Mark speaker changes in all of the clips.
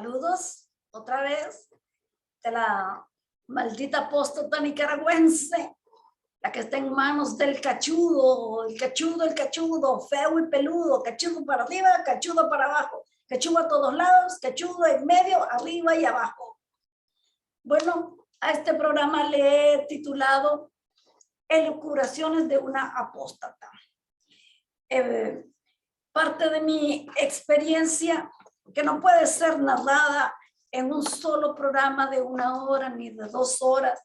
Speaker 1: Saludos otra vez de la maldita apóstata nicaragüense, la que está en manos del cachudo, el cachudo, feo y peludo, cachudo para arriba, cachudo para abajo, cachudo a todos lados, cachudo en medio, arriba y abajo. Bueno, a este programa le he titulado Elucubraciones de una apóstata. Parte de mi experiencia, que no puede ser narrada en un solo programa de 1 hora ni de 2 horas,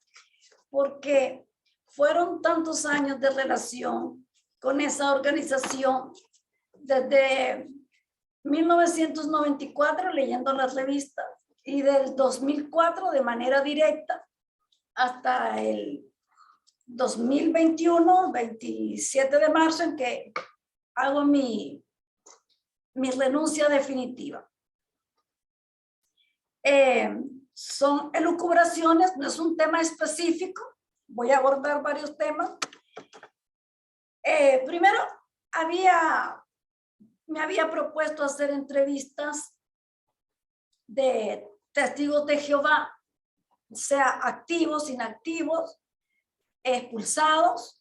Speaker 1: porque fueron tantos años de relación con esa organización, desde 1994 leyendo las revistas y del 2004 de manera directa hasta el 2021, 27 de marzo, en que hago mi renuncia definitiva. Son elucubraciones, no es un tema específico, voy a abordar varios temas. Primero, me había propuesto hacer entrevistas de testigos de Jehová, sea activos, inactivos, expulsados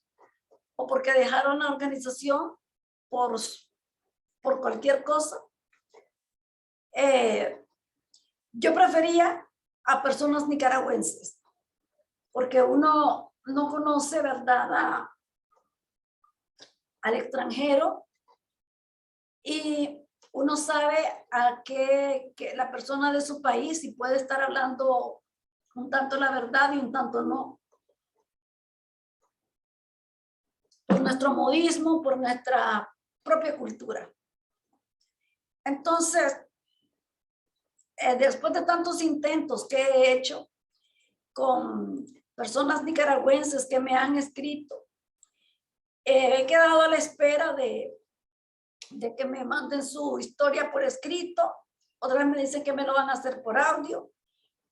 Speaker 1: o porque dejaron la organización por cualquier cosa. Yo prefería a personas nicaragüenses, porque uno no conoce, ¿verdad?, al extranjero, y uno sabe a que la persona de su país, y puede estar hablando un tanto la verdad y un tanto no. Por nuestro modismo, por nuestra propia cultura. Entonces, después de tantos intentos que he hecho con personas nicaragüenses que me han escrito, he quedado a la espera de que me manden su historia por escrito. Otra vez me dicen que me lo van a hacer por audio.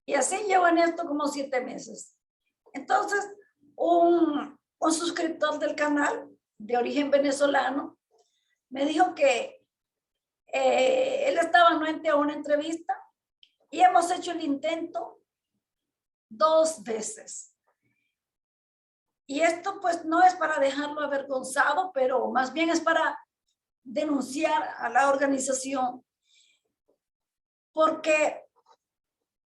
Speaker 1: Y así llevo en esto como 7 meses. Entonces, un suscriptor del canal, de origen venezolano, me dijo que él estaba anuente a una entrevista y hemos hecho el intento 2 veces. Y esto pues no es para dejarlo avergonzado, pero más bien es para denunciar a la organización, porque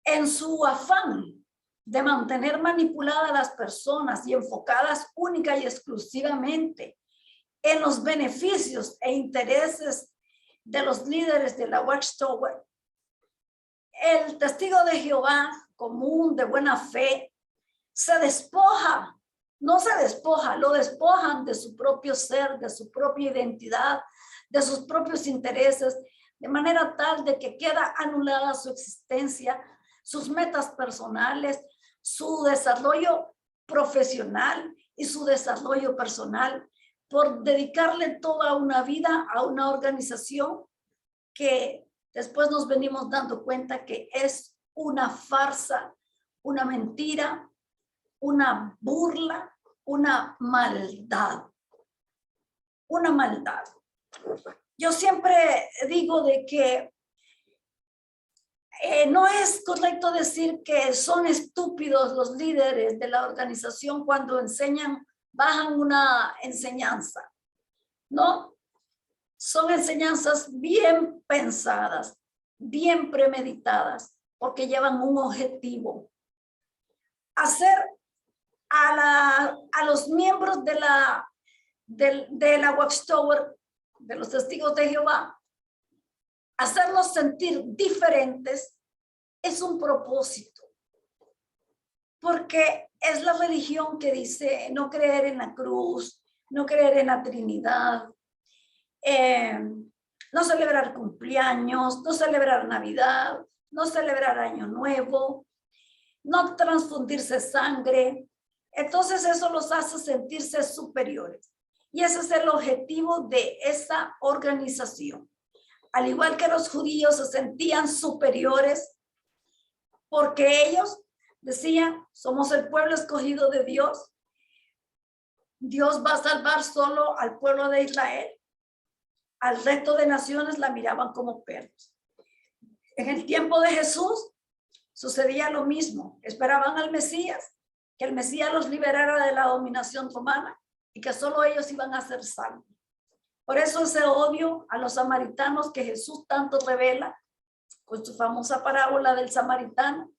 Speaker 1: en su afán de mantener manipuladas a las personas y enfocadas única y exclusivamente en los beneficios e intereses de los líderes de la Watchtower, el testigo de Jehová común, de buena fe, se despoja, no se despoja, lo despojan de su propio ser, de su propia identidad, de sus propios intereses, de manera tal de que queda anulada su existencia, sus metas personales, su desarrollo profesional y su desarrollo personal, por dedicarle toda una vida a una organización que después nos venimos dando cuenta que es una farsa, una mentira, una burla, una maldad. Una maldad. Yo siempre digo de que no es correcto decir que son estúpidos los líderes de la organización cuando bajan una enseñanza, ¿no? Son enseñanzas bien pensadas, bien premeditadas, porque llevan un objetivo. Hacer a los miembros de la Watchtower, de los testigos de Jehová, hacerlos sentir diferentes, es un propósito. Porque es la religión que dice no creer en la cruz, no creer en la Trinidad, no celebrar cumpleaños, no celebrar Navidad, no celebrar Año Nuevo, no transfundirse sangre. Entonces eso los hace sentirse superiores. Y ese es el objetivo de esa organización. Al igual que los judíos se sentían superiores porque ellos decían, somos el pueblo escogido de Dios. Dios va a salvar solo al pueblo de Israel. Al resto de naciones la miraban como perros. En el tiempo de Jesús sucedía lo mismo. Esperaban al Mesías, que el Mesías los liberara de la dominación romana y que solo ellos iban a ser salvos. Por eso ese odio a los samaritanos que Jesús tanto revela con su famosa parábola del samaritano.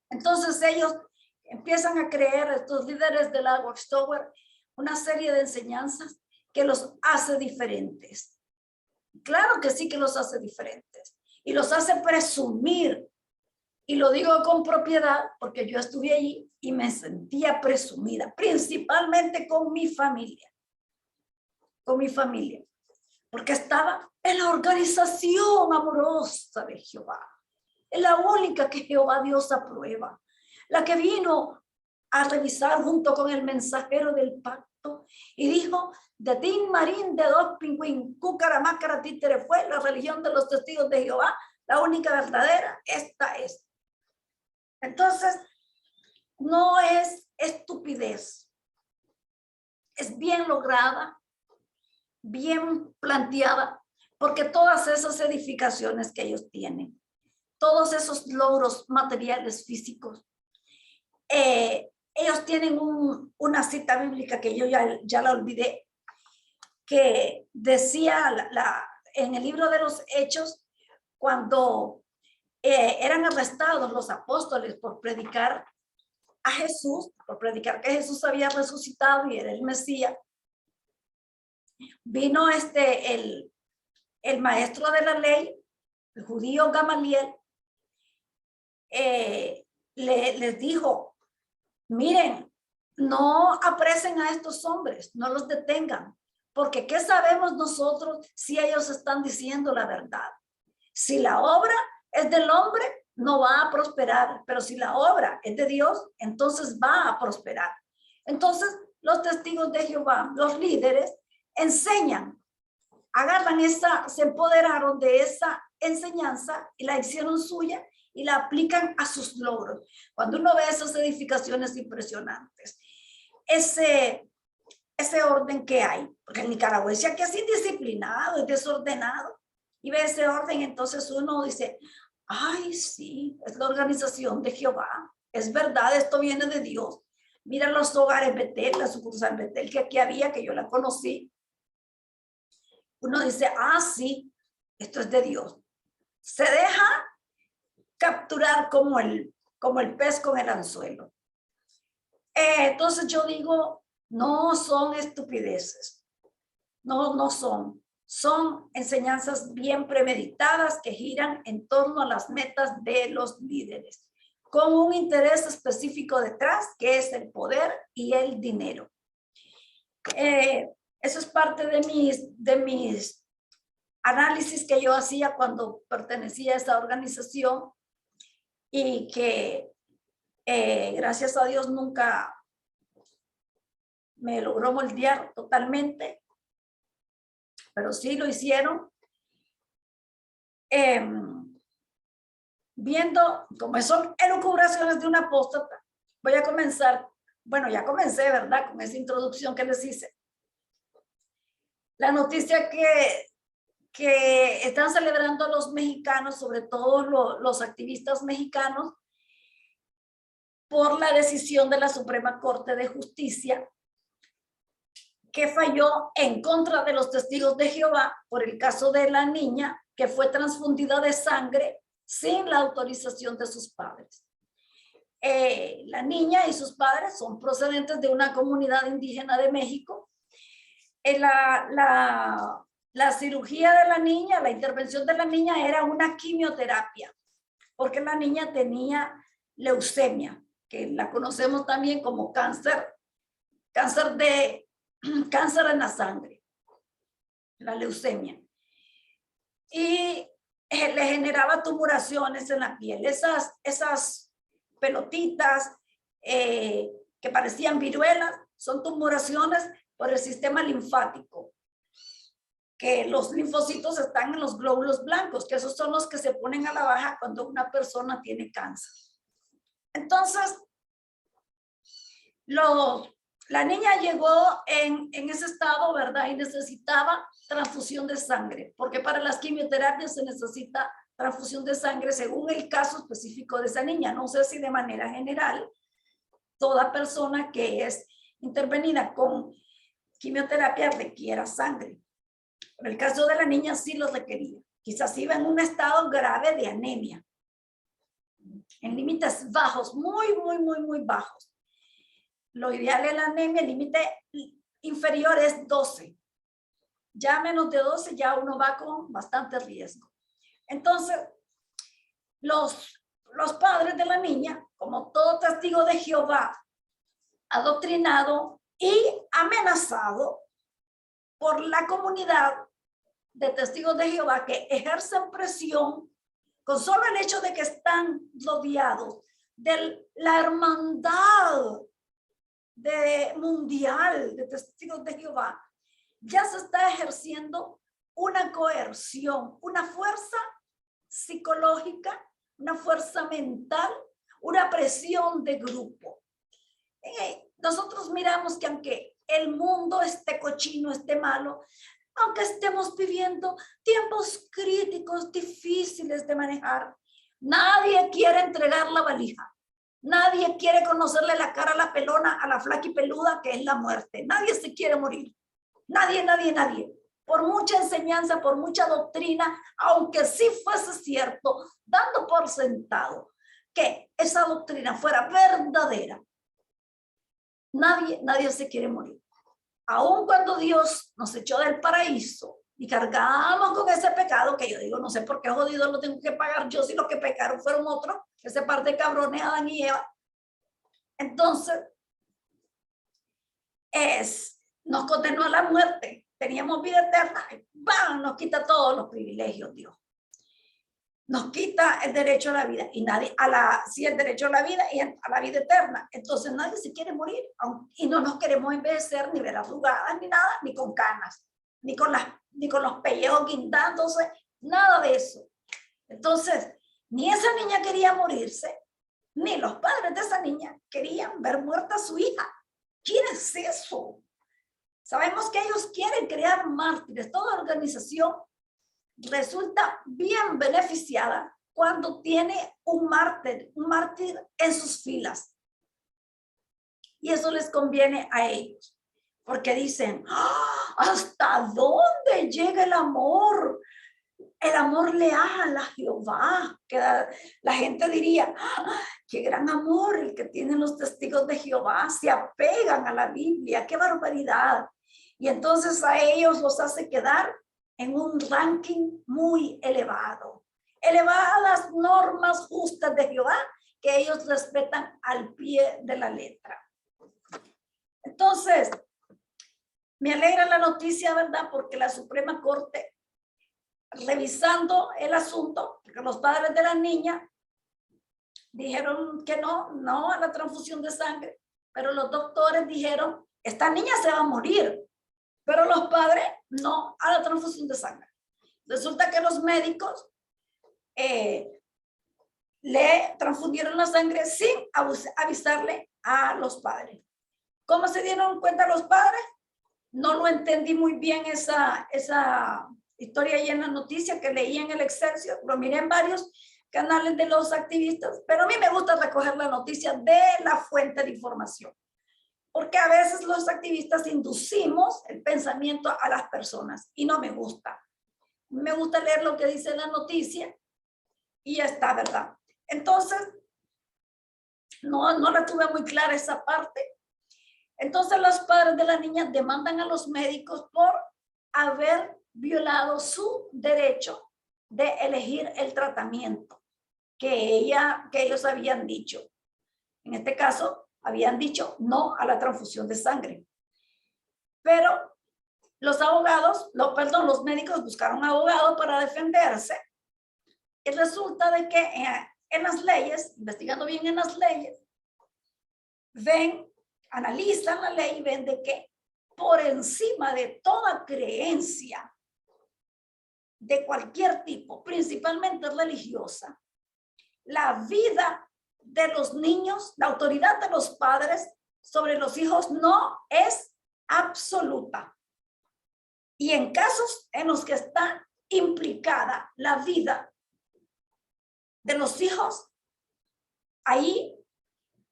Speaker 1: Entonces ellos empiezan a creer, estos líderes de la Watchtower, una serie de enseñanzas que los hace diferentes. Claro que sí que los hace diferentes y los hace presumir. Y lo digo con propiedad porque yo estuve allí y me sentía presumida, principalmente con mi familia. Con mi familia. Porque estaba en la organización amorosa de Jehová. Es la única que Jehová Dios aprueba. La que vino a revisar junto con el mensajero del pacto y dijo, de Tin Marín, de dos pingüín, cúcara, mácara, títere fue la religión de los testigos de Jehová, la única verdadera, esta es. Entonces, no es estupidez, es bien lograda, bien planteada, porque todas esas edificaciones que ellos tienen, todos esos logros materiales físicos, ellos tienen una cita bíblica que yo ya la olvidé, que decía en el libro de los Hechos, cuando eran arrestados los apóstoles por predicar a Jesús, por predicar que Jesús había resucitado y era el Mesías, vino el maestro de la ley, el judío Gamaliel, les dijo, miren, no apresen a estos hombres, no los detengan, porque ¿qué sabemos nosotros si ellos están diciendo la verdad? Si la obra es del hombre, no va a prosperar, pero si la obra es de Dios, entonces va a prosperar. Entonces, los testigos de Jehová, los líderes, enseñan, agarran se empoderaron de esa enseñanza y la hicieron suya y la aplican a sus logros. Cuando uno ve esas edificaciones impresionantes, ese orden que hay, porque el nicaragüense aquí es indisciplinado, es desordenado, y ve ese orden, entonces uno dice, ay, sí, es la organización de Jehová, es verdad, esto viene de Dios. Mira los hogares Betel, la sucursal Betel que aquí había, que yo la conocí. Uno dice, ah, sí, esto es de Dios. Se deja capturar como el pez con el anzuelo. Entonces yo digo, no son estupideces, no son. Son enseñanzas bien premeditadas que giran en torno a las metas de los líderes, con un interés específico detrás, que es el poder y el dinero. Eso es parte de mis análisis que yo hacía cuando pertenecía a esa organización y que gracias a Dios nunca me logró moldear totalmente, pero sí lo hicieron. Viendo cómo son elucubraciones de un apóstata, voy a comenzar, bueno, ya comencé, ¿verdad? Con esa introducción que les hice. La noticia que están celebrando los mexicanos, sobre todo los activistas mexicanos, por la decisión de la Suprema Corte de Justicia, que falló en contra de los testigos de Jehová por el caso de la niña que fue transfundida de sangre sin la autorización de sus padres. La niña y sus padres son procedentes de una comunidad indígena de México. La cirugía de la niña, la intervención de la niña era una quimioterapia, porque la niña tenía leucemia, que la conocemos también como cáncer en la sangre, la leucemia. Y le generaba tumoraciones en la piel, esas pelotitas que parecían viruelas, son tumoraciones por el sistema linfático, que los linfocitos están en los glóbulos blancos, que esos son los que se ponen a la baja cuando una persona tiene cáncer. Entonces, los La niña llegó en ese estado, ¿verdad? Y necesitaba transfusión de sangre, porque para las quimioterapias se necesita transfusión de sangre según el caso específico de esa niña. No sé si de manera general, toda persona que es intervenida con quimioterapia requiera sangre. Pero el caso de la niña sí lo requería. Quizás iba en un estado grave de anemia, en límites bajos, muy bajos. Lo ideal en la anemia, el límite inferior es 12. Ya menos de 12 ya uno va con bastante riesgo. Entonces, los padres de la niña, como todo testigo de Jehová, adoctrinado y amenazado por la comunidad de testigos de Jehová que ejercen presión con solo el hecho de que están rodeados de la hermandad mundial de testigos de Jehová, ya se está ejerciendo una coerción, una fuerza psicológica, una fuerza mental, una presión de grupo. Nosotros miramos que aunque el mundo esté cochino, esté malo, aunque estemos viviendo tiempos críticos, difíciles de manejar, nadie quiere entregar la valija. Nadie quiere conocerle la cara a la pelona, a la flaca y peluda, que es la muerte. Nadie se quiere morir. Nadie. Por mucha enseñanza, por mucha doctrina, aunque sí fuese cierto, dando por sentado que esa doctrina fuera verdadera, nadie se quiere morir. Aun cuando Dios nos echó del paraíso y cargamos con ese pecado, que yo digo, no sé por qué jodido lo tengo que pagar yo si los que pecaron fueron otros, ese par de cabrones, Adán y Eva. Entonces, nos condenó a la muerte, teníamos vida eterna, ¡bam! Nos quita todos los privilegios, Dios. Nos quita el derecho a la vida y sí, el derecho a la vida y a la vida eterna. Entonces nadie se quiere morir y no nos queremos envejecer ni ver arrugadas ni nada, ni con canas, ni con los pellejos guindándose, nada de eso. Entonces, ni esa niña quería morirse, ni los padres de esa niña querían ver muerta a su hija. ¿Quién es eso? Sabemos que ellos quieren crear mártires. Toda organización resulta bien beneficiada cuando tiene un mártir en sus filas. Y eso les conviene a ellos, porque dicen, ¿hasta dónde llega el amor? El amor leal a Jehová. Que la gente diría, qué gran amor el que tienen los testigos de Jehová, se apegan a la Biblia, qué barbaridad. Y entonces a ellos los hace quedar en un ranking muy elevado. Elevadas normas justas de Jehová que ellos respetan al pie de la letra. Entonces, me alegra la noticia, ¿verdad? Porque la Suprema Corte, revisando el asunto, porque los padres de la niña dijeron que no a la transfusión de sangre, pero los doctores dijeron, esta niña se va a morir, pero los padres no a la transfusión de sangre. Resulta que los médicos le transfundieron la sangre sin avisarle a los padres. ¿Cómo se dieron cuenta los padres? No lo entendí muy bien esa historia ahí en la noticia que leí en el Excelsior, lo miré en varios canales de los activistas, pero a mí me gusta recoger la noticia de la fuente de información, porque a veces los activistas inducimos el pensamiento a las personas y no me gusta. Me gusta leer lo que dice la noticia y ya está, ¿verdad? Entonces, no la tuve muy clara esa parte. Entonces los padres de la niña demandan a los médicos por haber violado su derecho de elegir el tratamiento que ellos habían dicho. En este caso, habían dicho no a la transfusión de sangre. Pero los médicos buscaron abogado para defenderse. Y resulta de que en las leyes, investigando bien en las leyes, analizan la ley y ven de que por encima de toda creencia de cualquier tipo, principalmente religiosa, la vida de los niños, la autoridad de los padres sobre los hijos no es absoluta. Y en casos en los que está implicada la vida de los hijos, ahí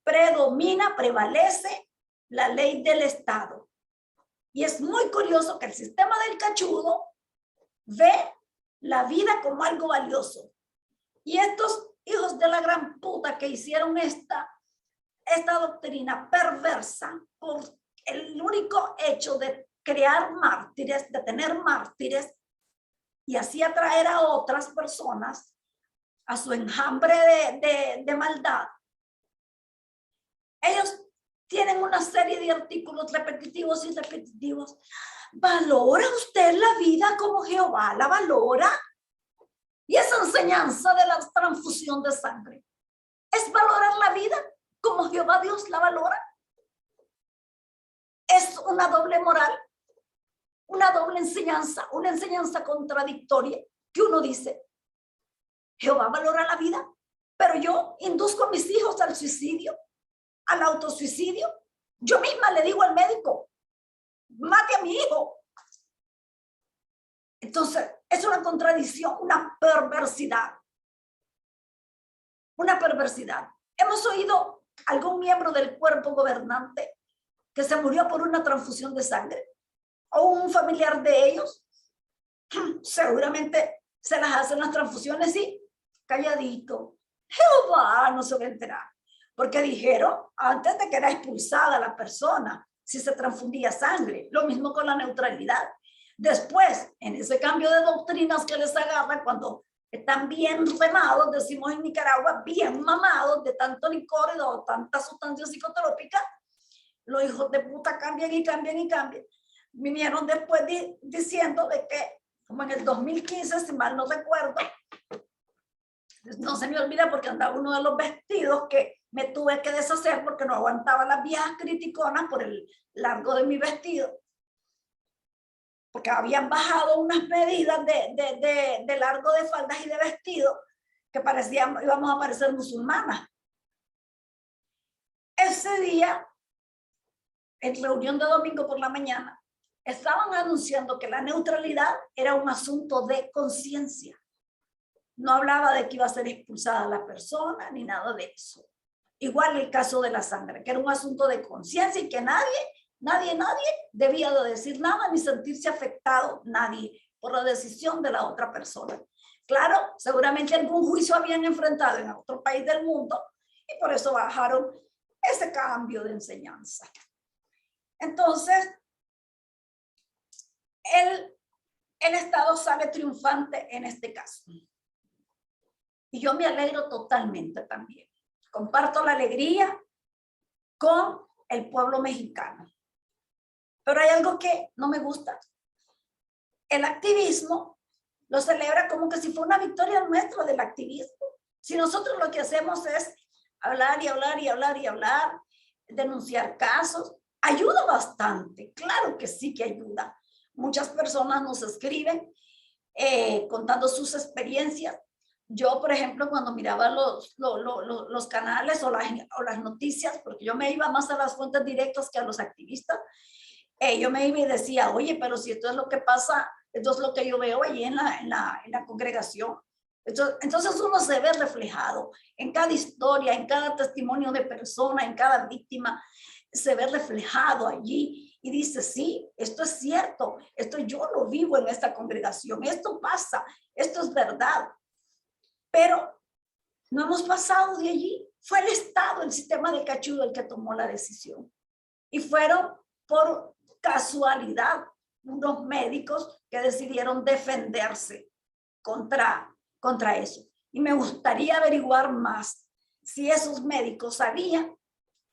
Speaker 1: prevalece la ley del Estado. Y es muy curioso que el sistema del cachudo ve la vida como algo valioso. Y estos hijos de la gran puta que hicieron esta doctrina perversa por el único hecho de crear mártires, de tener mártires, y así atraer a otras personas a su enjambre de maldad. Ellos tienen una serie de artículos repetitivos y repetitivos. ¿Valora usted la vida como Jehová la valora? Y esa enseñanza de la transfusión de sangre es valorar la vida como Jehová Dios la valora. Es una doble moral, una doble enseñanza, una enseñanza contradictoria que uno dice, Jehová valora la vida, pero yo induzco a mis hijos al suicidio, al autosuicidio. Yo misma le digo al médico, mate a mi hijo. Entonces, es una contradicción, una perversidad. Una perversidad. Hemos oído algún miembro del cuerpo gobernante que se murió por una transfusión de sangre, o un familiar de ellos. Seguramente se las hacen las transfusiones y calladito. Jehová no se va a enterar, porque dijeron antes de que era expulsada la persona si se transfundía sangre. Lo mismo con la neutralidad. Después, en ese cambio de doctrinas que les agarra cuando están bien remados, decimos en Nicaragua, bien mamados de tanto licor y de tantas sustancias psicotrópicas, los hijos de puta cambian y cambian y cambian. Vinieron después diciendo de que, como en el 2015, si mal no recuerdo, no se me olvida porque andaba uno de los vestidos que me tuve que deshacer porque no aguantaba las viejas criticonas por el largo de mi vestido, porque habían bajado unas medidas de largo de faldas y de vestido que parecían, íbamos a parecer musulmanas. Ese día, en reunión de domingo por la mañana, estaban anunciando que la neutralidad era un asunto de conciencia. No hablaba de que iba a ser expulsada la persona ni nada de eso. Igual el caso de la sangre, que era un asunto de conciencia y que nadie debía de decir nada ni sentirse afectado, nadie, por la decisión de la otra persona. Claro, seguramente algún juicio habían enfrentado en otro país del mundo y por eso bajaron ese cambio de enseñanza. Entonces, el Estado sale triunfante en este caso. Y yo me alegro totalmente también. Comparto la alegría con el pueblo mexicano. Pero hay algo que no me gusta. El activismo lo celebra como que si fue una victoria nuestra del activismo. Si nosotros lo que hacemos es hablar y hablar y hablar y hablar, denunciar casos, ayuda bastante. Claro que sí que ayuda. Muchas personas nos escriben contando sus experiencias. Yo, por ejemplo, cuando miraba los canales o las noticias, porque yo me iba más a las fuentes directas que a los activistas, yo me iba y decía, oye, pero si esto es lo que pasa, esto es lo que yo veo allí en la congregación. Entonces uno se ve reflejado en cada historia, en cada testimonio de persona, en cada víctima, se ve reflejado allí y dice, sí, esto es cierto, esto yo lo vivo en esta congregación, esto pasa, esto es verdad. Pero no hemos pasado de allí. Fue el Estado, el sistema de cachudo el que tomó la decisión. Y fueron por casualidad unos médicos que decidieron defenderse contra eso. Y me gustaría averiguar más si esos médicos sabían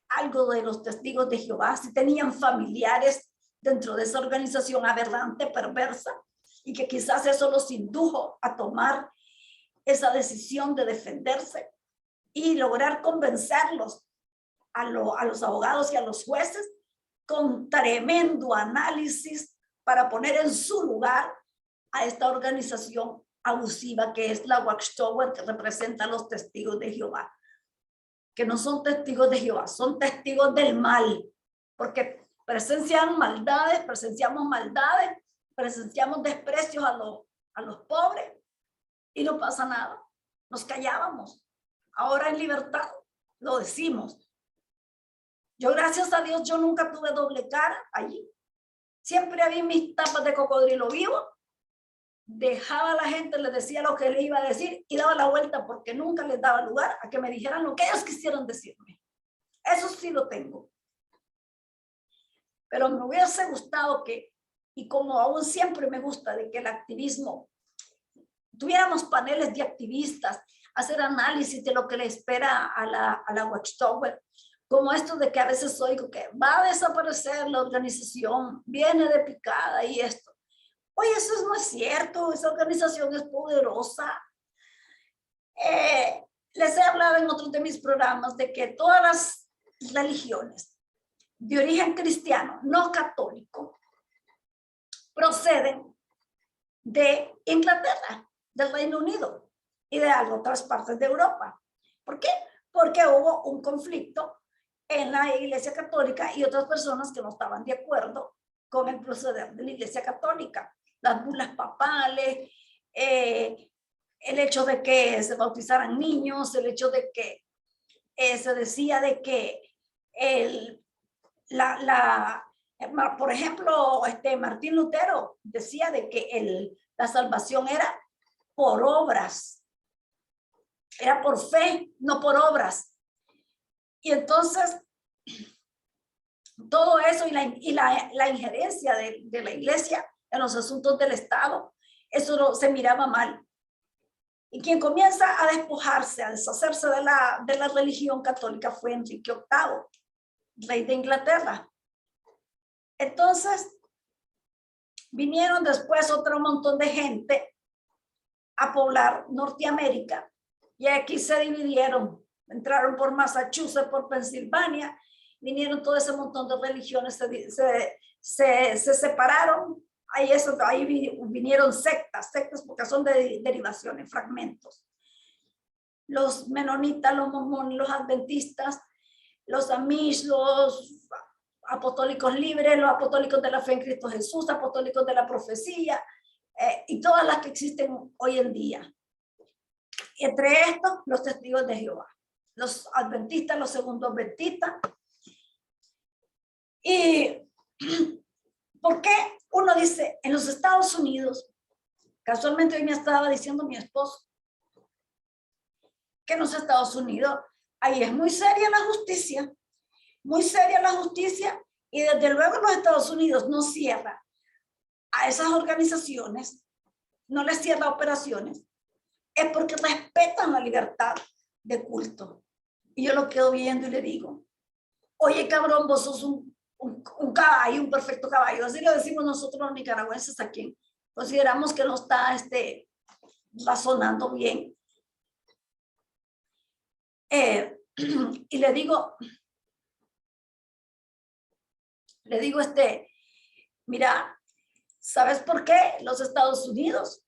Speaker 1: algo de los testigos de Jehová, si tenían familiares dentro de esa organización aberrante, perversa, y que quizás eso los indujo a tomar esa decisión de defenderse y lograr convencerlos a los abogados y a los jueces con tremendo análisis para poner en su lugar a esta organización abusiva que es la Watchtower, que representa a los testigos de Jehová, que no son testigos de Jehová, son testigos del mal, porque presenciamos maldades, presenciamos desprecios a los pobres y no pasa nada. Nos callábamos. Ahora en libertad lo decimos. Yo, gracias a Dios, yo nunca tuve doble cara allí. Siempre había mis tapas de cocodrilo vivo. Dejaba a la gente, les decía lo que le iba a decir y daba la vuelta porque nunca les daba lugar a que me dijeran lo que ellos quisieran decirme. Eso sí lo tengo. Pero me hubiese gustado que, y como aún siempre me gusta, de que el activismo, tuviéramos paneles de activistas, hacer análisis de lo que le espera a la Watchtower, como esto de que a veces oigo que va a desaparecer la organización, viene de picada y esto. Oye, eso no es cierto, esa organización es poderosa. Les he hablado en otros de mis programas de que todas las religiones de origen cristiano, no católico, proceden de Inglaterra, del Reino Unido y de otras partes de Europa. ¿Por qué? Porque hubo un conflicto en la Iglesia Católica y otras personas que no estaban de acuerdo con el proceder de la Iglesia Católica. Las bulas papales, el hecho de que se bautizaran niños, el hecho de que se decía de que por ejemplo, Martín Lutero decía de que la salvación era por obras, era por fe, no por obras. Y entonces, todo eso y la injerencia de la iglesia en los asuntos del Estado, eso se miraba mal. Y quien comienza a despojarse, a deshacerse de la religión católica fue Enrique VIII, rey de Inglaterra. Entonces, vinieron después otro montón de gente a poblar Norteamérica y aquí se dividieron, entraron por Massachusetts, por Pensilvania, vinieron todo ese montón de religiones, se separaron, ahí vinieron sectas porque son de derivaciones, fragmentos. Los menonitas, los mormones, los adventistas, los amish, los apostólicos libres, los apostólicos de la fe en Cristo Jesús, apostólicos de la profecía, y todas las que existen hoy en día. Y entre estos, los testigos de Jehová, los adventistas, los segundos adventistas. ¿Y por qué uno dice en los Estados Unidos? Casualmente hoy me estaba diciendo mi esposo que en los Estados Unidos ahí es muy seria la justicia, muy seria la justicia, y desde luego los Estados Unidos no cierra a esas organizaciones, no les cierra operaciones, es porque respetan la libertad de culto. Y yo lo quedo viendo y le digo, oye cabrón, vos sos un caballo, un perfecto caballo. Así lo decimos nosotros los nicaragüenses a quien consideramos que no está razonando bien. Y le digo, mira, ¿sabes por qué los Estados Unidos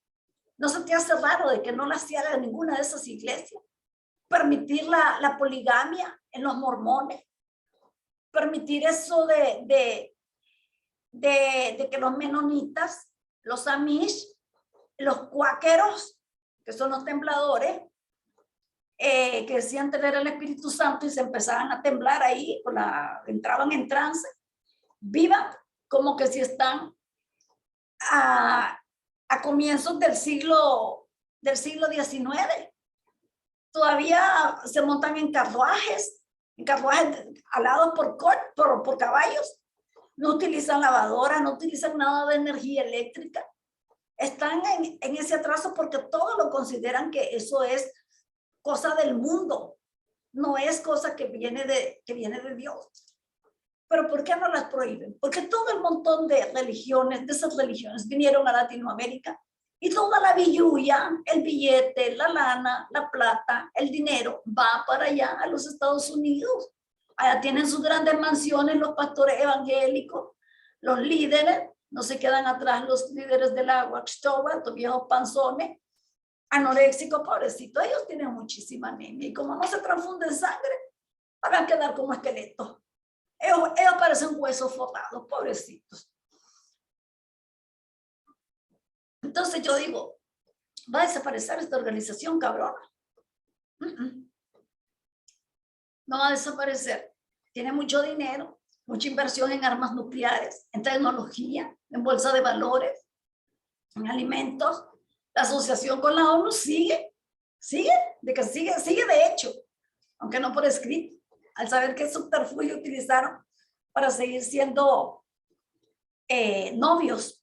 Speaker 1: no se te hace raro de que no la cierre ninguna de esas iglesias? Permitir la poligamia en los mormones, permitir eso de que los menonitas, los amish, los cuáqueros, que son los tembladores, que decían tener el Espíritu Santo y se empezaban a temblar ahí, entraban en trance, vivan como que si están a comienzos del siglo XIX. Todavía se montan en carruajes alados por caballos. No utilizan lavadoras, no utilizan nada de energía eléctrica. Están en ese atraso porque todos lo consideran que eso es cosa del mundo, no es cosa que viene de Dios. Pero ¿por qué no las prohíben? Porque todo el montón de religiones, de esas religiones, vinieron a Latinoamérica y toda la billulla, el billete, la lana, la plata, el dinero va para allá a los Estados Unidos. Allá tienen sus grandes mansiones los pastores evangélicos, los líderes, no se quedan atrás los líderes de la Watchtower, los viejos panzones, anoréxicos, pobrecitos, ellos tienen muchísima anemia y como no se transfunden sangre, van a quedar como esqueletos. Ellos parecen huesos forrados, pobrecitos. Entonces yo digo, va a desaparecer esta organización cabrona. No va a desaparecer. Tiene mucho dinero, mucha inversión en armas nucleares, en tecnología, en bolsa de valores, en alimentos. La asociación con la ONU sigue de hecho, aunque no por escrito, al saber qué subterfugio utilizaron para seguir siendo novios.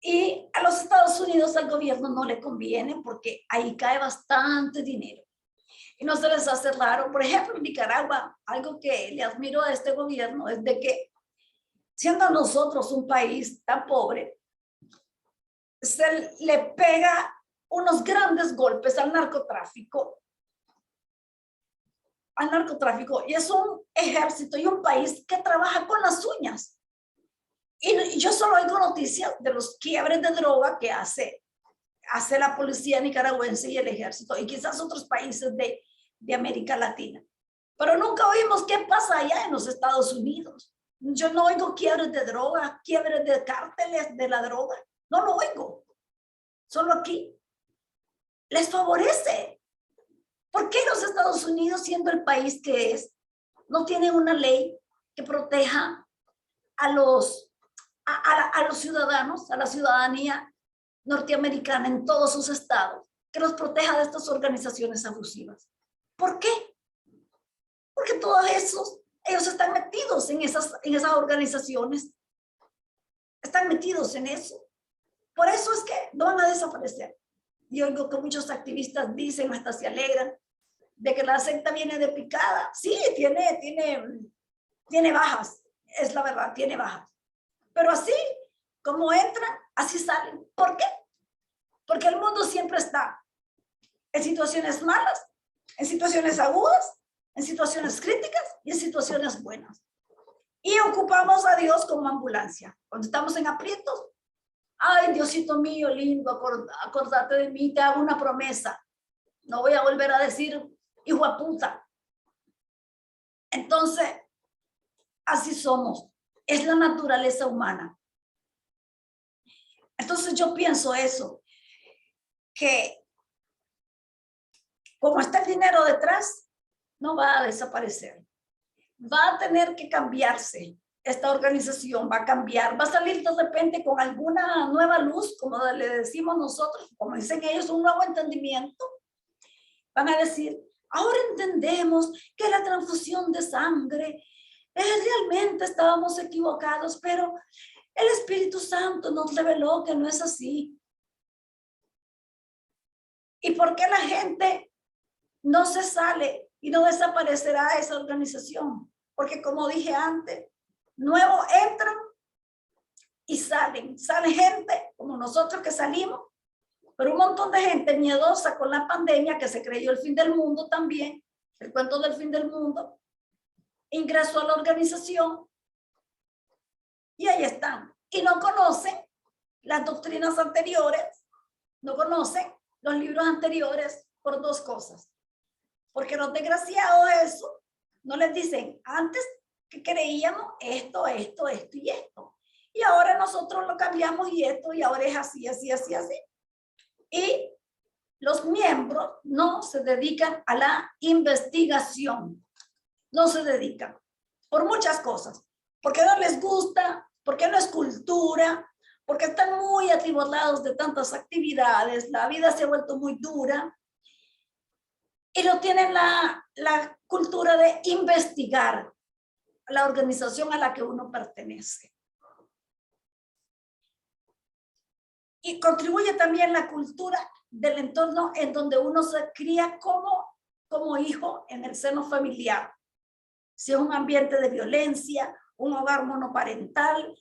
Speaker 1: Y a los Estados Unidos, al gobierno no le conviene porque ahí cae bastante dinero. Y no se les hace raro. Por ejemplo, en Nicaragua, algo que le admiro a este gobierno es de que, siendo nosotros un país tan pobre, se le pega unos grandes golpes al narcotráfico. Y es un ejército y un país que trabaja con las uñas. Y yo solo oigo noticias de los quiebres de droga que hace la policía nicaragüense y el ejército, y quizás otros países de América Latina. Pero nunca oímos qué pasa allá en los Estados Unidos. Yo no oigo quiebres de droga, quiebres de cárteles de la droga. No lo oigo. Solo aquí. Les favorece. ¿Por qué los Estados Unidos, siendo el país que es, no tienen una ley que proteja a los ciudadanos, a la ciudadanía norteamericana en todos sus estados, que los proteja de estas organizaciones abusivas? ¿Por qué? Porque todos ellos están metidos en esas organizaciones, están metidos en eso. Por eso es que no van a desaparecer. Y oigo que muchos activistas dicen, hasta se alegran, de que la secta viene de picada. Sí, tiene bajas, es la verdad, tiene bajas. Pero así como entran, así salen. ¿Por qué? Porque el mundo siempre está en situaciones malas, en situaciones agudas, en situaciones críticas y en situaciones buenas. Y ocupamos a Dios como ambulancia. Cuando estamos en aprietos, ay, Diosito mío lindo, acordate de mí, te hago una promesa. No voy a volver a decir hijo de puta. Entonces, así somos. Es la naturaleza humana. Entonces yo pienso eso, que como está el dinero detrás, no va a desaparecer. Va a tener que cambiarse. Esta organización va a cambiar, va a salir de repente con alguna nueva luz, como le decimos nosotros, como dicen ellos, un nuevo entendimiento. Van a decir, ahora entendemos que la transfusión de sangre, realmente estábamos equivocados, pero el Espíritu Santo nos reveló que no es así. ¿Y por qué la gente no se sale y no desaparecerá esa organización? Porque como dije antes, nuevos entran y salen. Sale gente como nosotros que salimos, pero un montón de gente miedosa con la pandemia que se creyó el fin del mundo también, el cuento del fin del mundo, ingresó a la organización y ahí están. Y no conocen las doctrinas anteriores, no conocen los libros anteriores por dos cosas. Porque los desgraciados eso no les dicen antes que creíamos esto y esto. Y ahora nosotros lo cambiamos y esto y ahora es así. Y los miembros no se dedican a la investigación. No se dedican por muchas cosas. Porque no les gusta, porque no es cultura, porque están muy atiborrados de tantas actividades, la vida se ha vuelto muy dura y no tienen la cultura de investigar la organización a la que uno pertenece. Y contribuye también la cultura del entorno en donde uno se cría como hijo en el seno familiar. Si es un ambiente de violencia, un hogar monoparental,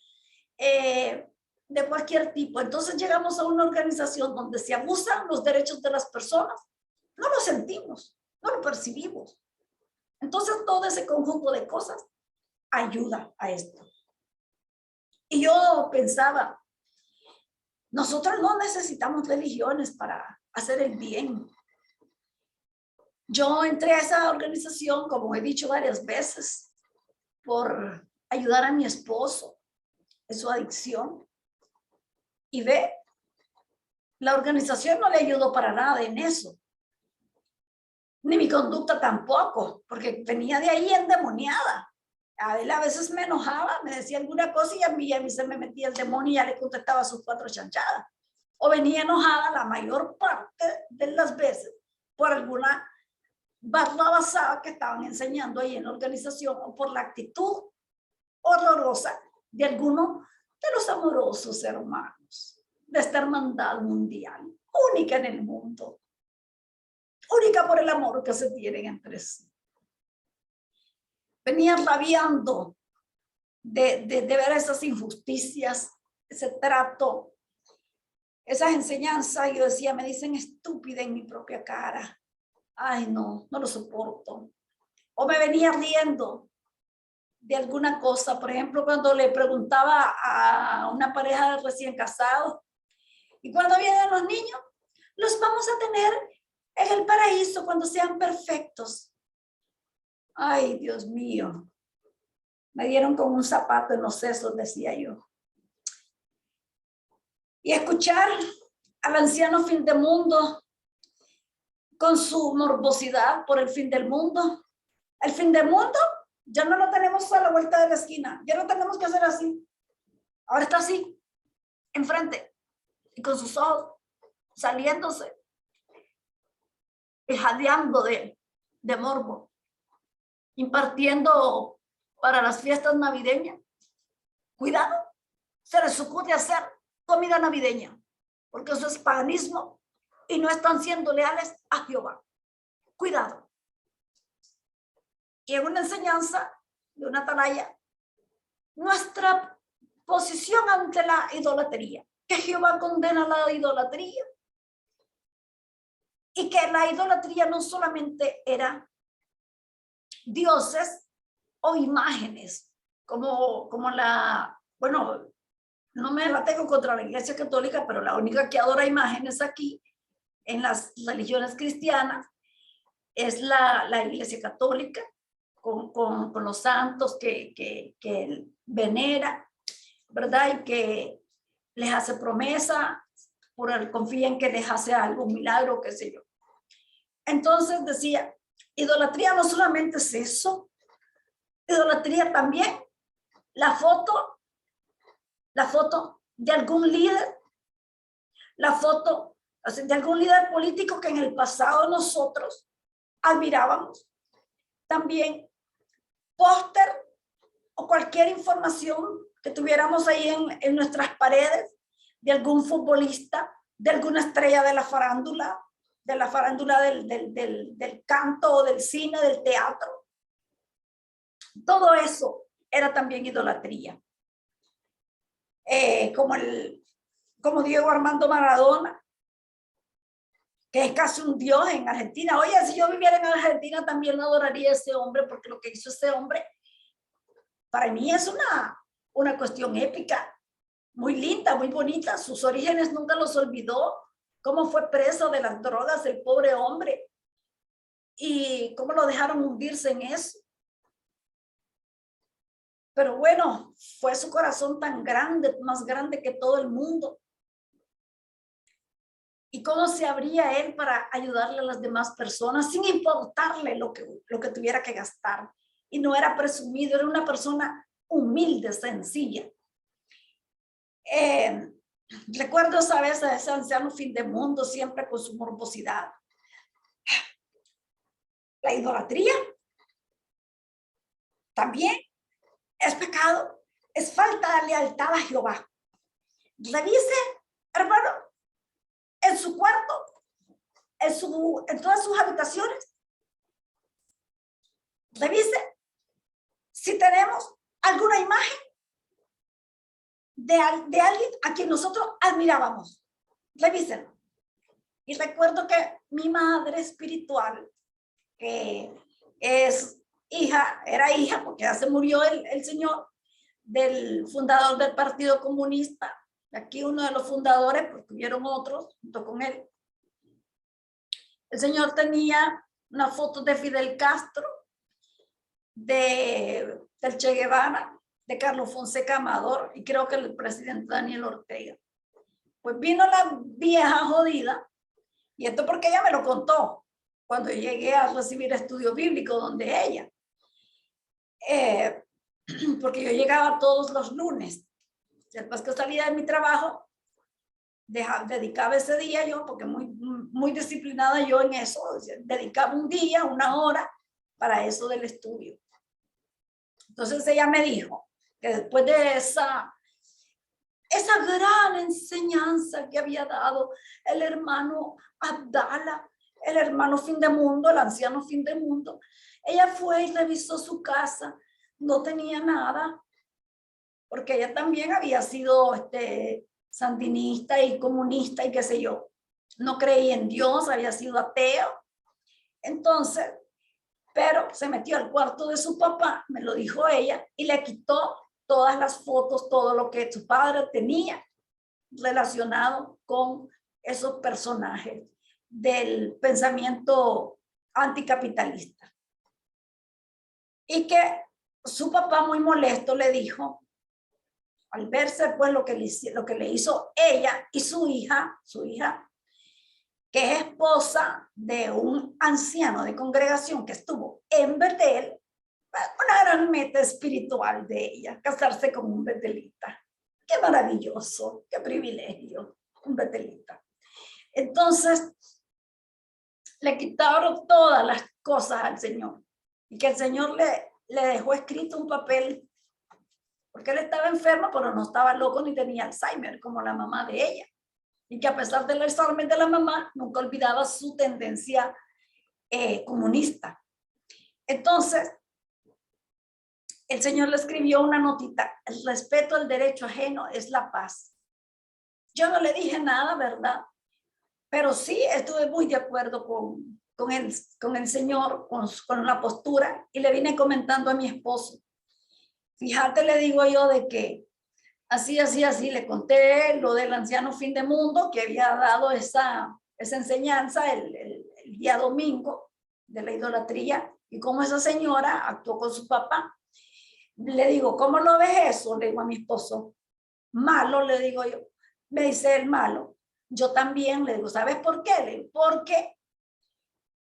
Speaker 1: de cualquier tipo. Entonces llegamos a una organización donde se abusan los derechos de las personas. No lo sentimos, no lo percibimos. Entonces todo ese conjunto de cosas ayuda a esto. Y yo pensaba, nosotros no necesitamos religiones para hacer el bien. Yo entré a esa organización, como he dicho varias veces, por ayudar a mi esposo en su adicción. Y ve, la organización no le ayudó para nada en eso. Ni mi conducta tampoco, porque venía de ahí endemoniada. A él a veces me enojaba, me decía alguna cosa y a mí se me metía el demonio y ya le contestaba sus 4 chanchadas. O venía enojada la mayor parte de las veces por alguna basada que estaban enseñando ahí en la organización o por la actitud horrorosa de algunos de los amorosos hermanos de esta hermandad mundial, única en el mundo, única por el amor que se tienen entre sí. Venían rabiando de ver esas injusticias, ese trato, esas enseñanzas. Yo decía, me dicen estúpida en mi propia cara. Ay, no lo soporto. O me venía riendo de alguna cosa. Por ejemplo, cuando le preguntaba a una pareja de recién casados, ¿y cuando vienen los niños? Los vamos a tener en el paraíso cuando sean perfectos. Ay, Dios mío. Me dieron con un zapato en los sesos, decía yo. Y escuchar al anciano fin del mundo con su morbosidad por el fin del mundo. El fin del mundo ya no lo tenemos a la vuelta de la esquina. Ya no tenemos que hacer así. Ahora está así, enfrente, y con sus ojos saliéndose y jadeando de morbo, impartiendo para las fiestas navideñas. Cuidado, se les ocurre hacer comida navideña, porque eso es paganismo y no están siendo leales a Jehová. Cuidado. Y en una enseñanza de una atalaya, nuestra posición ante la idolatría, que Jehová condena la idolatría y que la idolatría no solamente era dioses o imágenes, como la, bueno, no me la tengo contra la Iglesia Católica, pero la única que adora imágenes aquí en las religiones cristianas es la Iglesia Católica, con los santos que venera, ¿verdad? Y que les hace promesa, confía en que les hace algo, un milagro, qué sé yo. Entonces decía, idolatría no solamente es eso, idolatría también la foto de algún líder, la foto de algún líder político que en el pasado nosotros admirábamos. También póster o cualquier información que tuviéramos ahí en nuestras paredes de algún futbolista, de alguna estrella de la farándula del canto, del cine, del teatro. Todo eso era también idolatría. Como Diego Armando Maradona, que es casi un dios en Argentina. Oye, si yo viviera en Argentina también adoraría a ese hombre, porque lo que hizo ese hombre para mí es una cuestión épica, muy linda, muy bonita. Sus orígenes nunca los olvidó, cómo fue preso de las drogas el pobre hombre y cómo lo dejaron hundirse en eso. Pero bueno, fue su corazón tan grande, más grande que todo el mundo. Y cómo se abría él para ayudarle a las demás personas sin importarle lo que tuviera que gastar. Y no era presumido, era una persona humilde, sencilla. Recuerdo esa vez a ese anciano fin de mundo, siempre con su morbosidad. La idolatría también es pecado, es falta de lealtad a Jehová. Revise, hermano, en su cuarto, en todas sus habitaciones. Revise si tenemos alguna imagen de alguien a quien nosotros admirábamos. Revísenlo. Y recuerdo que mi madre espiritual, que era hija, porque ya se murió el señor, del fundador del Partido Comunista, aquí uno de los fundadores, porque hubieron otros junto con él. El señor tenía unas fotos de Fidel Castro, del Che Guevara, de Carlos Fonseca Amador y creo que el presidente Daniel Ortega. Pues vino la vieja jodida, y esto porque ella me lo contó cuando llegué a recibir estudio bíblico donde ella. Porque yo llegaba todos los lunes. Después que salía de mi trabajo, dedicaba ese día yo, porque muy disciplinada yo en eso, dedicaba un día, una hora para eso del estudio. Entonces ella me dijo que después de esa gran enseñanza que había dado el hermano Abdala, el hermano Fin de Mundo, el anciano Fin de Mundo, ella fue y revisó su casa, no tenía nada, porque ella también había sido sandinista y comunista y qué sé yo, no creía en Dios, había sido ateo. Entonces, pero se metió al cuarto de su papá, me lo dijo ella, y le quitó todas las fotos, todo lo que su padre tenía relacionado con esos personajes del pensamiento anticapitalista. Y que su papá, muy molesto, le dijo, al verse pues lo que le hizo ella y su hija, que es esposa de un anciano de congregación que estuvo en Betel, una gran meta espiritual de ella, casarse con un betelita. Qué maravilloso, qué privilegio, un betelita. Entonces, le quitaron todas las cosas al Señor y que el Señor le dejó escrito un papel, porque él estaba enfermo, pero no estaba loco ni tenía Alzheimer como la mamá de ella. Y que a pesar del Alzheimer de la mamá, nunca olvidaba su tendencia comunista. Entonces, el Señor le escribió una notita: el respeto al derecho ajeno es la paz. Yo no le dije nada, ¿verdad? Pero sí estuve muy de acuerdo con el Señor, con la postura, y le vine comentando a mi esposo. Fíjate, le digo yo, de que así, le conté lo del anciano Fin de Mundo, que había dado esa enseñanza el día domingo de la idolatría, y cómo esa señora actuó con su papá. Le digo, ¿cómo lo ves eso? Le digo a mi esposo. Malo, le digo yo. Me dice el malo. Yo también le digo, ¿sabes por qué? Le digo, porque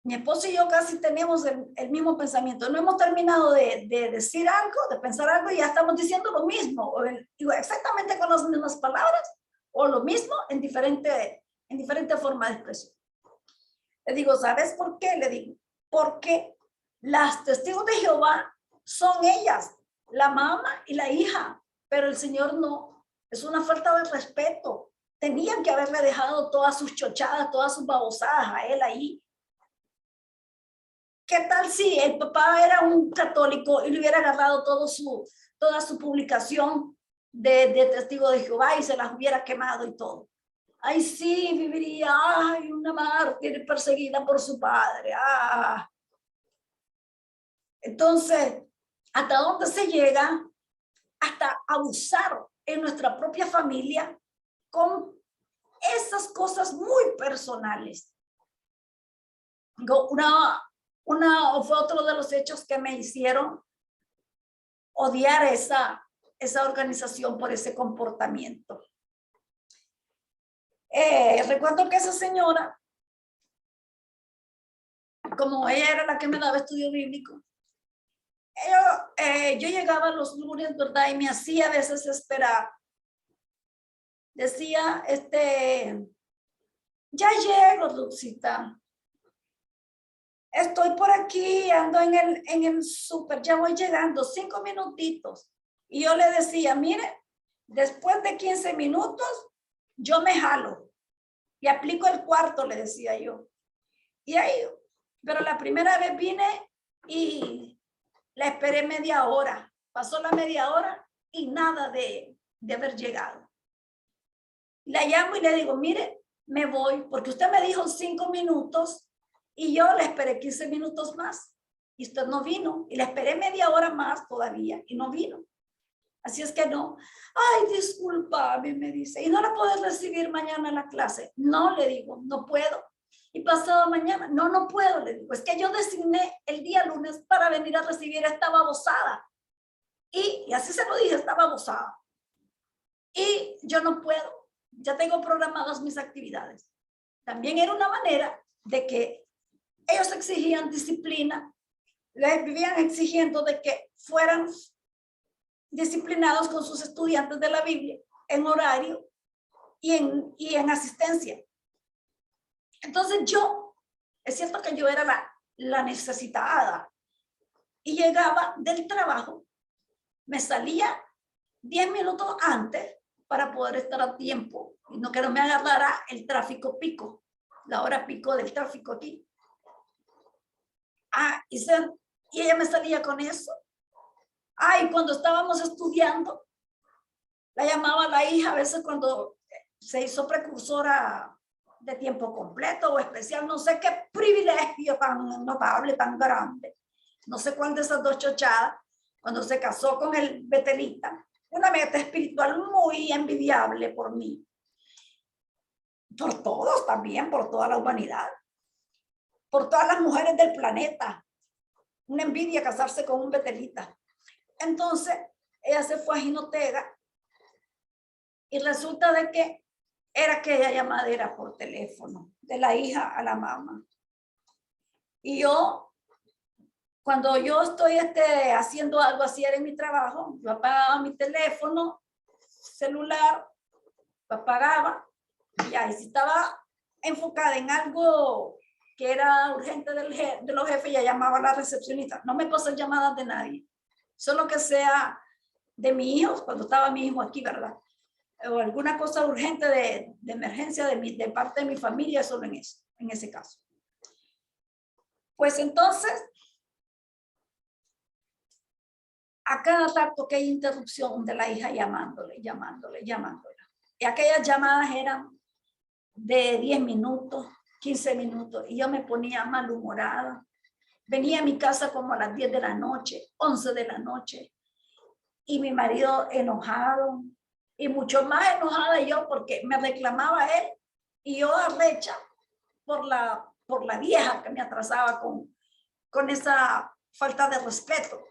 Speaker 1: mi esposo y yo casi tenemos el mismo pensamiento. No hemos terminado de decir algo, de pensar algo, y ya estamos diciendo lo mismo, o exactamente con las mismas palabras, o lo mismo en diferente forma de expresión. Le digo, ¿sabes por qué? Le digo, porque las testigos de Jehová son ellas, la mamá y la hija, pero el Señor no. Es una falta de respeto. Tenían que haberle dejado todas sus chochadas, todas sus babosadas a él ahí. ¿Qué tal si el papá era un católico y le hubiera agarrado toda su publicación de testigo de Jehová y se las hubiera quemado y todo? Ay, sí, viviría, ay, una mártir perseguida por su padre. Ah. Entonces, ¿hasta dónde se llega? Hasta abusar en nuestra propia familia con esas cosas muy personales. Fue otro de los hechos que me hicieron odiar esa organización por ese comportamiento. Recuerdo que esa señora, como ella era la que me daba estudio bíblico, yo llegaba los lunes, ¿verdad? Y me hacía a veces esperar. Decía, ya llego, Luxita. Estoy por aquí, ando en el súper, ya voy llegando, 5 minutitos. Y yo le decía, mire, después de 15 minutos, yo me jalo y aplico el cuarto, le decía yo. Y ahí, pero la primera vez vine y la esperé media hora. Pasó la media hora y nada de haber llegado. La llamo y le digo, mire, me voy, porque usted me dijo 5 minutos y yo le esperé 15 minutos más y usted no vino, y le esperé media hora más todavía y no vino. Así es que no. Ay, discúlpame, me dice, ¿y no la puedes recibir mañana en la clase? No, le digo, no puedo. Y pasado mañana, no, no puedo, le digo, es que yo designé el día lunes para venir a recibir esta babosada. Y así se lo dije, esta babosada. Y yo no puedo, ya tengo programadas mis actividades. También era una manera de que ellos exigían disciplina, les vivían exigiendo de que fueran disciplinados con sus estudiantes de la Biblia en horario y en asistencia. Entonces yo, es cierto que yo era la necesitada y llegaba del trabajo, me salía 10 minutos antes para poder estar a tiempo y no que no me agarrara el tráfico pico, la hora pico del tráfico aquí. Y ella me salía con eso. Y cuando estábamos estudiando, la llamaba la hija a veces cuando se hizo precursora de tiempo completo o especial, no sé qué privilegio tan notable, tan grande. No sé cuál de esas dos chochadas, cuando se casó con el betelita, una meta espiritual muy envidiable por mí. Por todos también, por toda la humanidad. Por todas las mujeres del planeta. Una envidia casarse con un betelita. Entonces, ella se fue a Jinotega y resulta de que era aquella llamadera por teléfono de la hija a la mamá. Y yo, cuando yo estoy haciendo algo así en mi trabajo, yo apagaba mi teléfono celular, lo apagaba y ya, y si estaba enfocada en algo que era urgente de los jefes, ya llamaba a la recepcionista. No me pasan llamadas de nadie, solo que sea de mi hijo, cuando estaba mi hijo aquí, ¿verdad? O alguna cosa urgente de emergencia de parte de mi familia, solo en ese caso. Pues entonces, a cada rato que hay interrupción de la hija llamándole. Y aquellas llamadas eran de 10 minutos, 15 minutos, y yo me ponía malhumorada. Venía a mi casa como a las 10 de la noche, 11 de la noche, y mi marido enojado, y mucho más enojada yo porque me reclamaba él, y yo arrecha por la vieja que me atrasaba con esa falta de respeto,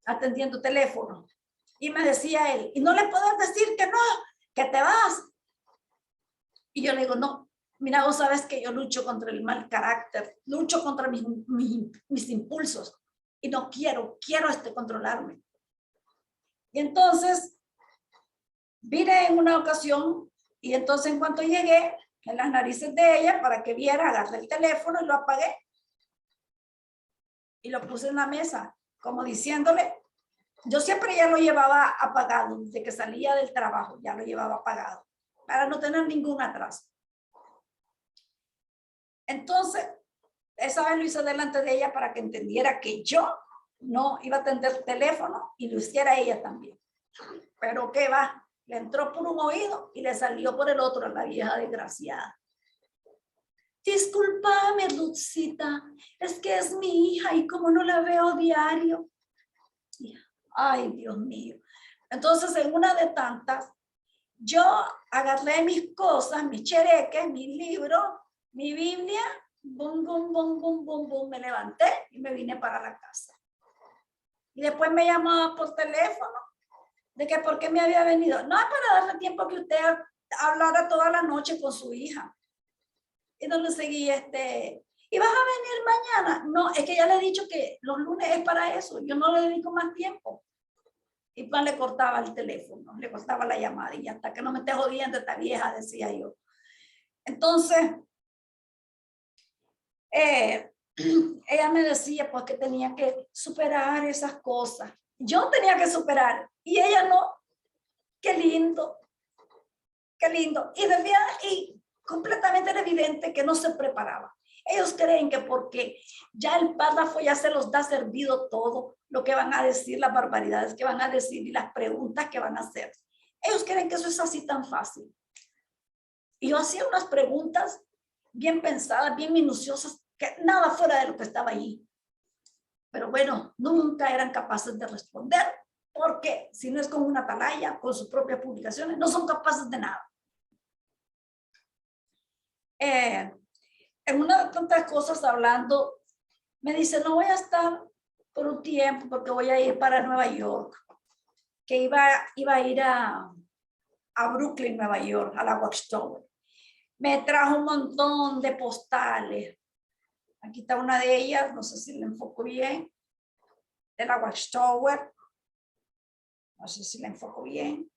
Speaker 1: atendiendo teléfono. Y me decía él, y no le puedes decir que no, que te vas. Y yo le digo, no, mira, vos sabes que yo lucho contra el mal carácter, lucho contra mis impulsos, y no quiero controlarme. Y entonces, vine en una ocasión, y entonces en cuanto llegué, en las narices de ella, para que viera, agarré el teléfono y lo apagué. Y lo puse en la mesa, como diciéndole, yo siempre ya lo llevaba apagado, desde que salía del trabajo, ya lo llevaba apagado, para no tener ningún atraso. Entonces, esa vez lo hice delante de ella para que entendiera que yo no iba a atender el teléfono y lo hiciera ella también. Pero qué va, le entró por un oído y le salió por el otro a la vieja desgraciada. Discúlpame, Lucita, es que es mi hija y como no la veo diario. Ay, Dios mío. Entonces, en una de tantas, yo agarré mis cosas, mis chereques, mis libros, mi Biblia, bum, bum, bum, bum, bum, bum, me levanté y me vine para la casa. Y después me llamaba por teléfono de que por qué me había venido. No, es para darle tiempo que usted hablara toda la noche con su hija. Y no le seguí ¿y vas a venir mañana? No, es que ya le he dicho que los lunes es para eso. Yo no le dedico más tiempo. Y pues le cortaba el teléfono, le cortaba la llamada y hasta que no me esté jodiendo esta vieja, decía yo. Entonces, ella me decía pues que tenía que superar esas cosas. Yo tenía que superar y ella no. Qué lindo, qué lindo. Y completamente era evidente que no se preparaba. Ellos creen que porque ya el párrafo ya se los da servido todo, lo que van a decir, las barbaridades que van a decir y las preguntas que van a hacer. Ellos creen que eso es así tan fácil. Y yo hacía unas preguntas bien pensadas, bien minuciosas, que nada fuera de lo que estaba allí. Pero bueno, nunca eran capaces de responder, porque si no es con una atalaya, con sus propias publicaciones, no son capaces de nada. en una de tantas cosas hablando, me dice, no voy a estar por un tiempo porque voy a ir para Nueva York, que iba a ir a Brooklyn, Nueva York, a la Watchtower. Me trajo un montón de postales. Aquí está una de ellas, no sé si la enfoco bien, de la Watchtower. No sé si la enfoco bien.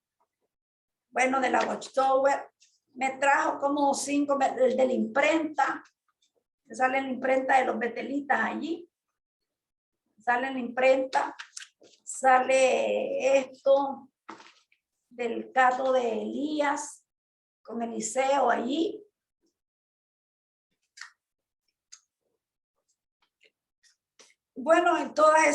Speaker 1: Bueno, de la Watchtower. Me trajo como 5 de la imprenta. Sale la imprenta de los betelitas allí. Sale la imprenta. Sale esto del carro de Elías con Eliseo allí. Bueno, en todas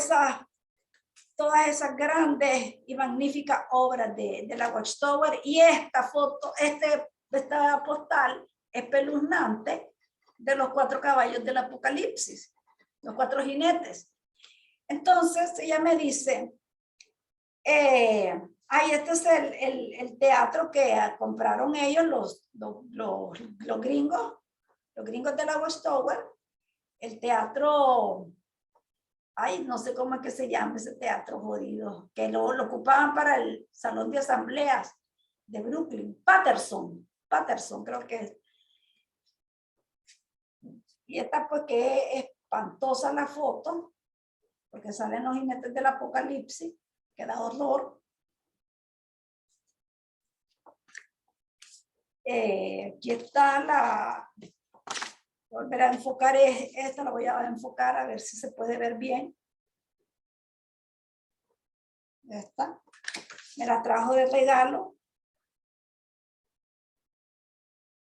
Speaker 1: esas grandes y magníficas obras de la Watchtower, y esta foto, esta postal espeluznante de los 4 caballos del Apocalipsis, los 4 jinetes. Entonces ella me dice, este es el teatro que compraron ellos, los gringos de la Watchtower, el teatro, no sé cómo es que se llama ese teatro jodido, que lo ocupaban para el salón de asambleas de Brooklyn, Patterson creo que es. Y esta pues que es espantosa la foto, porque salen los jinetes del Apocalipsis, que da horror. Aquí está volver a enfocar esta, la voy a enfocar a ver si se puede ver bien. Esta, me la trajo de regalo.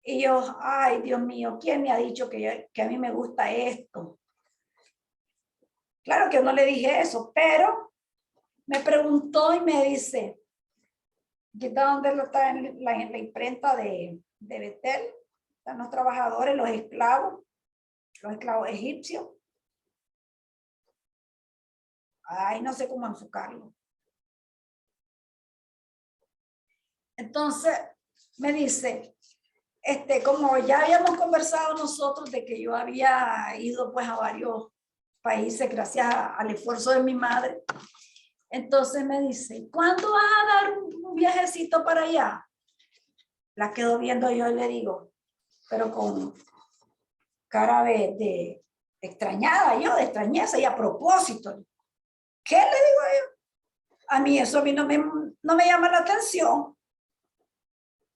Speaker 1: Y yo, ay, Dios mío, ¿quién me ha dicho que a mí me gusta esto? Claro que no le dije eso, pero me preguntó y me dice, ¿qué está donde está en la imprenta de Betel? Están los trabajadores, los esclavos egipcios. Ay, no sé cómo enfocarlo. Entonces me dice, como ya habíamos conversado nosotros de que yo había ido pues a varios países gracias al esfuerzo de mi madre, entonces me dice, ¿cuándo vas a dar un viajecito para allá? La quedo viendo yo y le digo, pero con cara de extrañada, yo de extrañeza y a propósito. ¿Qué le digo yo? A mí eso no me llama la atención.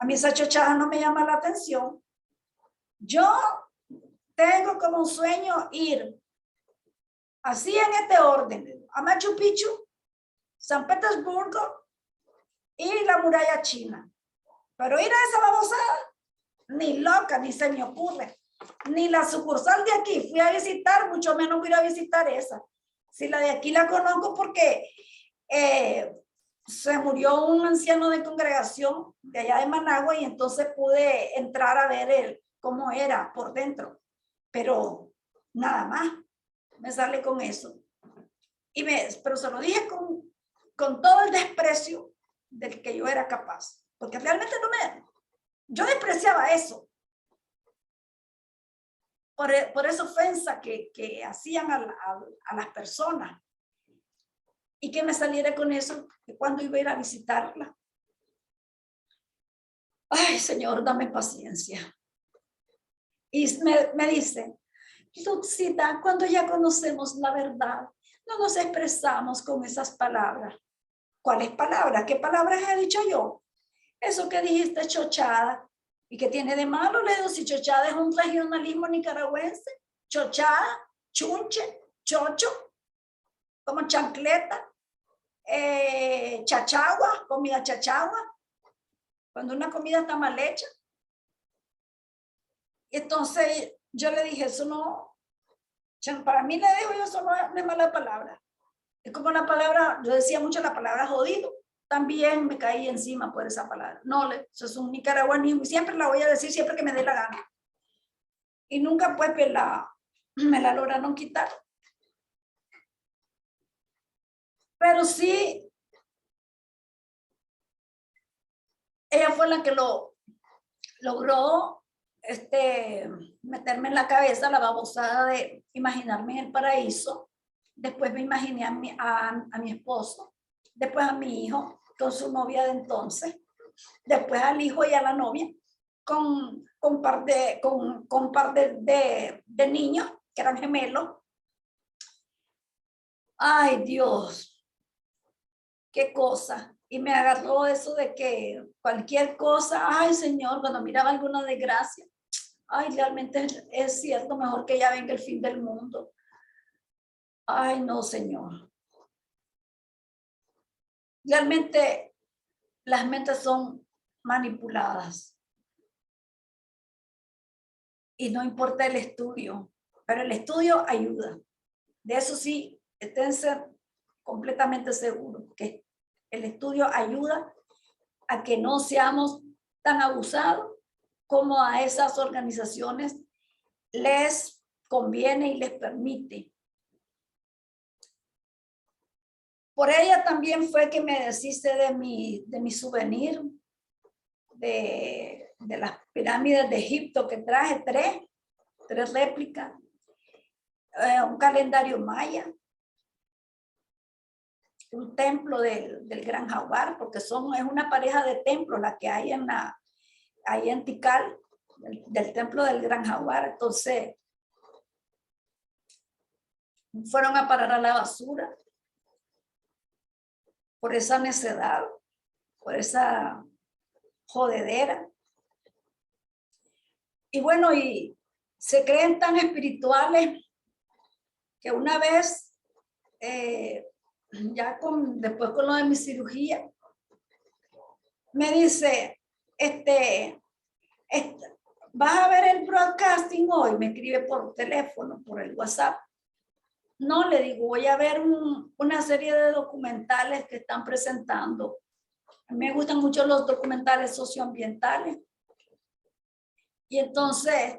Speaker 1: A mí esa chochada no me llama la atención. Yo tengo como un sueño ir así en este orden, a Machu Picchu, San Petersburgo y la muralla china. Pero ir a esa babosada, ni loca, ni se me ocurre. Ni la sucursal de aquí fui a visitar, mucho menos voy a visitar esa. Si la de aquí la conozco porque se murió un anciano de congregación de allá de Managua y entonces pude entrar a ver cómo era por dentro. Pero nada más, me sale con eso. Pero se lo dije con todo el desprecio del que yo era capaz. Porque realmente yo despreciaba eso. Por esa ofensa que hacían a las personas. Y que me saliera con eso, que cuando iba a ir a visitarla. Ay, Señor, dame paciencia. Y me dice, Luxita, cuando ya conocemos la verdad, no nos expresamos con esas palabras. ¿Cuáles palabras? ¿Qué palabras he dicho yo? Eso que dijiste, chochada. ¿Y qué tiene de malo, Ledo, si chochada es un regionalismo nicaragüense? Chochada, chunche, chocho, como chancleta, chachagua, comida chachagua, cuando una comida está mal hecha. Y entonces yo le dije, eso no, para mí le digo yo, eso no es mala palabra. Es como la palabra, yo decía mucho la palabra jodido, también me caí encima por esa palabra. No, eso es un nicaragüanismo y siempre la voy a decir siempre que me dé la gana. Y nunca pues me la lograron quitar. Pero sí, ella fue la que lo logró meterme en la cabeza la babosada de imaginarme en el paraíso. Después me imaginé a mi esposo, después a mi hijo con su novia de entonces, después al hijo y a la novia con par de niños que eran gemelos. Ay, Dios, qué cosa. Y me agarró eso de que cualquier cosa, ay, Señor, cuando miraba alguna desgracia, ay, realmente es cierto, mejor que ya venga el fin del mundo. Ay, no, Señor. Realmente las mentes son manipuladas. Y no importa el estudio, pero el estudio ayuda. De eso sí, estén completamente seguros que el estudio ayuda a que no seamos tan abusados como a esas organizaciones les conviene y les permite. Por ella también fue que me deshice de mi souvenir de las pirámides de Egipto, que traje tres réplicas, un calendario maya, un templo del Gran Jaguar, porque es una pareja de templos la que hay en Tikal, del templo del Gran Jaguar. Entonces, fueron a parar a la basura por esa necedad, por esa jodedera. Y bueno, y se creen tan espirituales que una vez, después con lo de mi cirugía, me dice, ¿vas a ver el broadcasting hoy? Me escribe por teléfono, por el WhatsApp. No, le digo, voy a ver una serie de documentales que están presentando. A mí me gustan mucho los documentales socioambientales. Y entonces,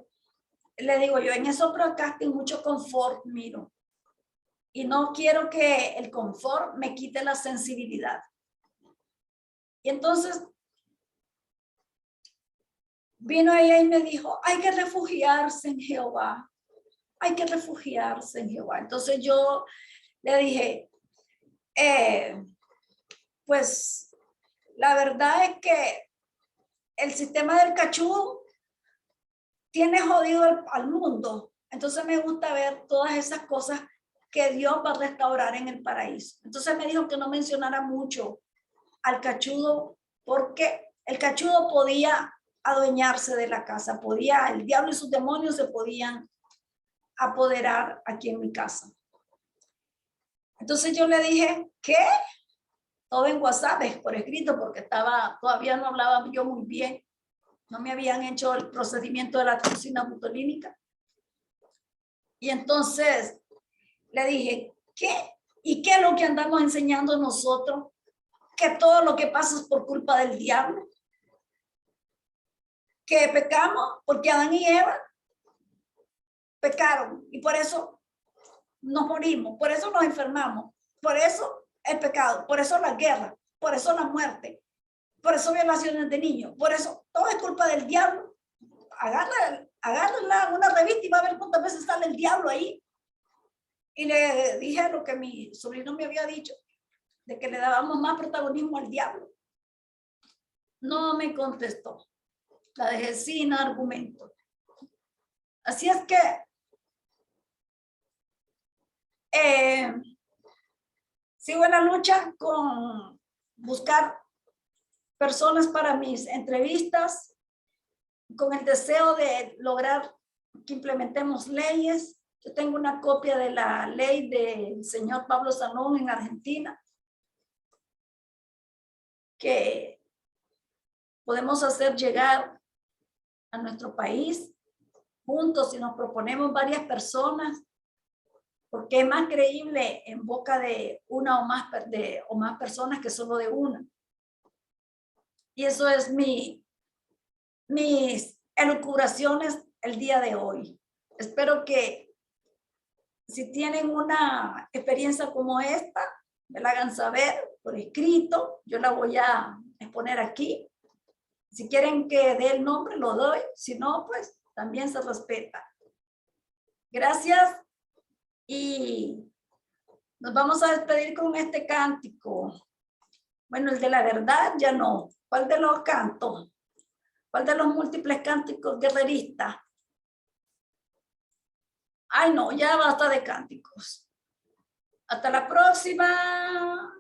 Speaker 1: le digo yo, en esos broadcasting mucho confort miro. Y no quiero que el confort me quite la sensibilidad. Y entonces, vino ella y me dijo, hay que refugiarse en Jehová. Hay que refugiarse en Jehová. Entonces yo le dije, pues la verdad es que el sistema del cachú tiene jodido al mundo. Entonces me gusta ver todas esas cosas que Dios va a restaurar en el paraíso. Entonces me dijo que no mencionara mucho al cachudo, porque el cachudo podía adueñarse de la casa, el diablo y sus demonios se podían apoderar aquí en mi casa. Entonces yo le dije, ¿qué? Todo en WhatsApp, por escrito, porque todavía no hablaba yo muy bien. No me habían hecho el procedimiento de la toxina butolínica. Y entonces le dije, ¿qué? ¿Y qué es lo que andamos enseñando nosotros? Que todo lo que pasa es por culpa del diablo. Que pecamos porque Adán y Eva pecaron y por eso nos morimos, por eso nos enfermamos, por eso el pecado, por eso la guerra, por eso la muerte, por eso violaciones de niños, por eso todo es culpa del diablo. Agárrenla una revista y va a ver cuántas veces sale el diablo ahí. Y le dije lo que mi sobrino me había dicho, de que le dábamos más protagonismo al diablo. No me contestó. La dejé sin argumento. Así es que sigo en la lucha con buscar personas para mis entrevistas, con el deseo de lograr que implementemos leyes. Yo tengo una copia de la ley del señor Pablo Sanón en Argentina, que podemos hacer llegar a nuestro país juntos si nos proponemos varias personas, porque es más creíble en boca de una o más personas que solo de una. Y eso es mis elucubraciones el día de hoy. Espero que si tienen una experiencia como esta, me la hagan saber por escrito. Yo la voy a exponer aquí. Si quieren que dé el nombre, lo doy. Si no, pues también se respeta. Gracias. Y nos vamos a despedir con este cántico. Bueno, el de la verdad ya no. ¿Cuál de los cantos? ¿Cuál de los múltiples cánticos guerreristas? Ay, no, ya basta de cánticos. Hasta la próxima.